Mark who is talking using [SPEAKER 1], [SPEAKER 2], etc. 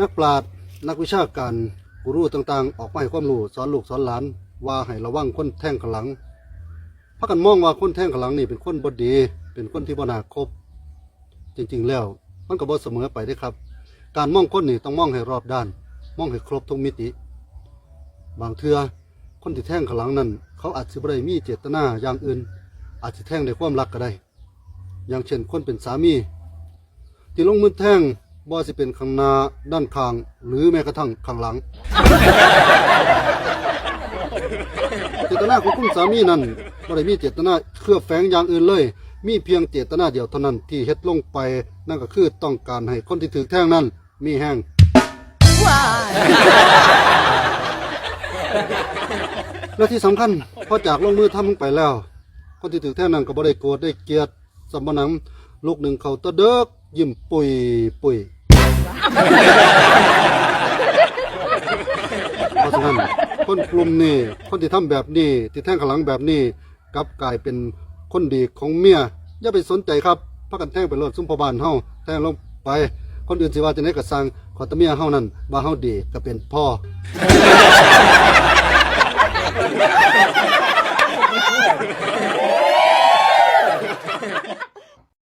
[SPEAKER 1] นักปราชญ์นักวิชาการกูรูต่างๆออกมาให้ความรู้สอนลูกสอนหลานว่าให้ระวังคนแท่งข้างหลังพากันมองว่าคนแท่งข้างหลังนี่เป็นคนบ่ดีเป็นคนที่บ่น่าคบจริงๆแล้วมันก็บ่เสมอไปเด้ครับการมองคนนี่ต้องมองให้รอบด้านมองให้ครบทุกมิติบางเทื่อคนที่แท่งข้างหลังนั้นเขาอาจสิบ่ได้มีเจตนาอย่างอื่นอาจสิแท่งด้วยความรักก็ได้อย่างเช่นคนเป็นสามีที่ลงมือแท่งบ่สิเป็นข้างหน้าด้านข้างหรือแม้กระทั่งข้างหลัง เจตนาของคุณสามีนั้นบ่ได้มีเจตนาเคลือบแฝงอย่างอื่นเลยมีเพียงเจตนาเดียวเท่านั้นที่เฮ็ดลงไปนั่นก็คือต้องการให้คนที่ถูกแท่งนั้นมีแห้ง และที่สำคัญพอจากลงมือทำลงไปแล้วคนที่ถูกแท่งนั้นก็บ่ได้โกรธได้เกลียดสมนังลูกหนึ่งเขาตะเดิกยิ้มปุยปุย เพราะฉะนั้นคนกลุ่มนี้คนที่ทำแบบนี้ที่แท่งข้างหลังแบบนี้กลับกลายเป็นคนดีของเมียอย่าไปสนใจครับพากันแท่งไปรถซุ่มพบานเฮาแท่งลงไปคนอื่นสิว่าจะไหนก็สั่งขอแตะเมียเฮานั้นว่าเฮาดีก็เป็นพ่อ